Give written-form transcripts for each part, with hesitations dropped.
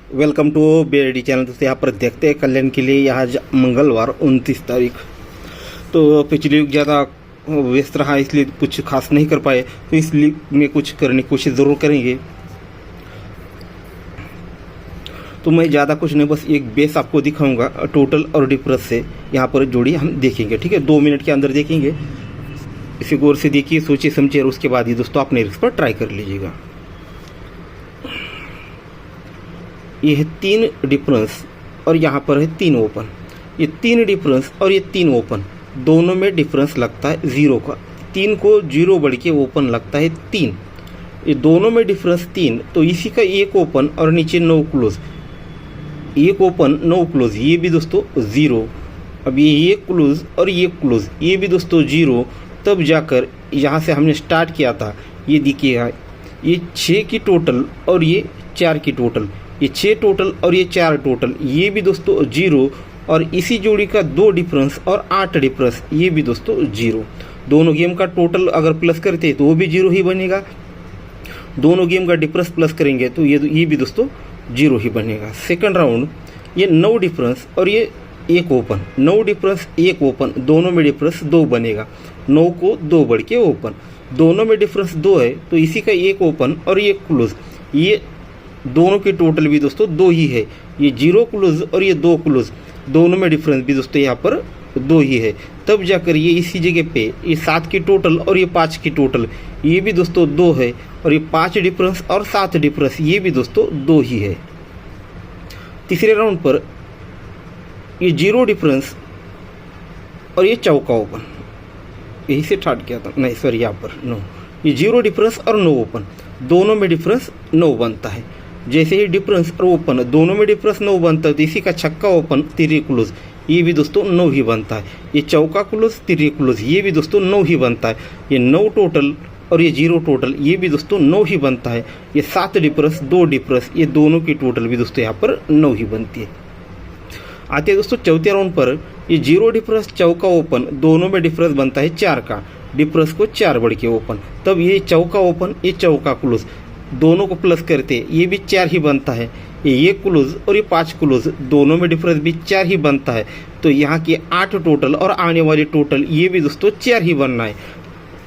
Welcome to BRD channel. दोस्तों यहाँ पर देखते हैं कल्याण के लिए आज मंगलवार 29 तारीख। तो पिछली वीक ज़्यादा व्यस्त रहा इसलिए कुछ खास नहीं कर पाए, तो इसलिए में कुछ करने की कोशिश ज़रूर करेंगे। तो मैं ज़्यादा कुछ नहीं, बस एक बेस आपको दिखाऊंगा टोटल और डिफरेंस से यहाँ पर जोड़ी हम देखेंगे। ठीक है, 2 मिनट के अंदर देखेंगे। इसे गौर से देखिए, सोचिए समझिए, और उसके बाद ही दोस्तों अपने रिस्क पर ट्राई कर लीजिएगा। ये है 3 डिफरेंस और यहाँ पर है 3 ओपन। ये 3 डिफरेंस और ये 3 ओपन, दोनों में डिफरेंस लगता है 0 का। 3 को 0 बढ़ के ओपन लगता है 3। ये दोनों में डिफरेंस 3, तो इसी का एक ओपन और नीचे 9 क्लोज। एक ओपन 9 क्लोज, ये भी दोस्तों 0। अब ये क्लोज और ये क्लोज, ये भी दोस्तों 0। तब जाकर यहाँ से हमने स्टार्ट किया था, ये देखिएगा, ये 6 की टोटल और ये 4 की टोटल, ये 6 टोटल और ये 4 टोटल, ये भी दोस्तों 0। और इसी जोड़ी का 2 डिफरेंस और 8 डिफरेंस, ये भी दोस्तों 0। दोनों गेम का टोटल अगर प्लस करते तो वो भी 0 ही बनेगा। दोनों गेम का डिफरेंस प्लस करेंगे तो ये भी दोस्तों 0 ही बनेगा। सेकंड राउंड, ये 9 डिफरेंस और ये 1 ओपन। 9 डिफरेंस 1 ओपन, दोनों में डिफरेंस 2 बनेगा। 9 को 2 बढ़ के ओपन, दोनों में डिफरेंस 2 है, तो इसी का 1 ओपन और ये क्लोज, ये दोनों की टोटल भी दोस्तों 2 ही है। ये 0 क्लोज और ये 2 क्लोज, दोनों में डिफरेंस भी दोस्तों यहाँ पर 2 ही है। तब जाकर ये इसी जगह पे ये 7 की टोटल और ये 5 की टोटल, ये भी दोस्तों 2 है। और ये 5 डिफरेंस और 7 डिफरेंस, ये भी दोस्तों 2 ही है। तीसरे राउंड पर ये 0 डिफरेंस और ये चौका ओपन, यही से स्टार्ट किया था, नहीं सॉरी, यहाँ पर 9। ये 0 डिफरेंस और 9 ओपन, दोनों में डिफरेंस 9 बनता है। जैसे ही डिफरेंस और ओपन दोनों में डिफरेंस 9 बनता है, तो इसी का छक्का ओपन 3 क्लोज, ये भी दोस्तों 9 ही बनता है। ये चौका क्लोज 3 क्लोज, ये भी दोस्तों 9 ही बनता है। ये 9 टोटल और ये 0 टोटल, ये भी दोस्तों 9 ही बनता है। ये 7 डिफरेंस 2 डिफरेंस, ये दोनों की टोटल भी दोस्तों यहाँ पर 9 ही बनती है। आते हैं दोस्तों चौथे राउंड पर। ये 0 डिफरेंस चौका ओपन, दोनों में डिफरेंस बनता है 4 का। डिफरेंस को 4 बढ़ के ओपन, तब ये चौका ओपन, ये चौका क्लोज, दोनों को प्लस करते ये भी 4 ही बनता है। ये क्लोज और ये 5 क्लोज, दोनों में डिफरेंस भी 4 ही बनता है। तो यहाँ की 8 टोटल और आने वाली टोटल, ये भी दोस्तों 4 ही बनना है।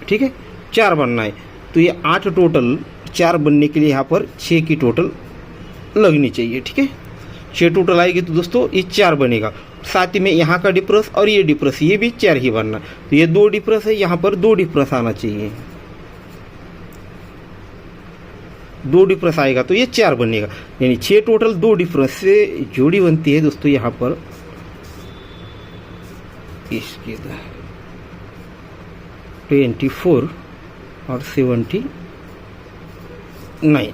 ठीक है, 4 बनना है। तो ये 8 टोटल 4 बनने के लिए यहाँ पर 6 की टोटल लगनी चाहिए। ठीक है, 6 टोटल आएगी तो दोस्तों ये 4 बनेगा। साथ ही में यहाँ का डिफरेंस और ये डिफरेंस, ये भी 4 ही बनना। तो ये 2 डिफरेंस है, यहाँ पर 2 डिफरेंस आना चाहिए। 2 डिफरेंस आएगा तो ये 4 बनेगा, यानी 6 टोटल 2 डिफरेंस से जोड़ी बनती है दोस्तों यहाँ पर। इसके 24 और 79,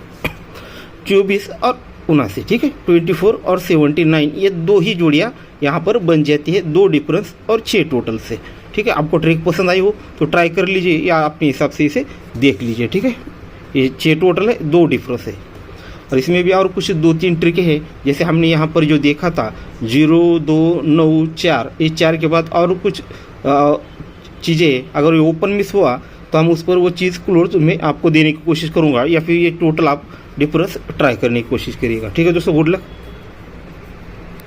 24 और 79। ठीक है, 24 और 79, ये 2 ही जोड़ियाँ यहाँ पर बन जाती है, 2 डिफरेंस और 6 टोटल से। ठीक है, आपको ट्रिक पसंद आई हो तो ट्राई कर लीजिए या अपने हिसाब से इसे देख लीजिए। ठीक है, ये 6 टोटल है, 2 डिफरेंस है। और इसमें भी और कुछ 2-3 ट्रिक है, जैसे हमने यहाँ पर जो देखा था 0, 2, 9, 4, ये 4 के बाद और कुछ चीज़ें अगर ये ओपन मिस हुआ तो हम उस पर वो चीज़ क्लोज में आपको देने की कोशिश करूँगा, या फिर ये टोटल आप डिफरेंस ट्राई करने की कोशिश करिएगा। ठीक है दोस्तों, गुड लक।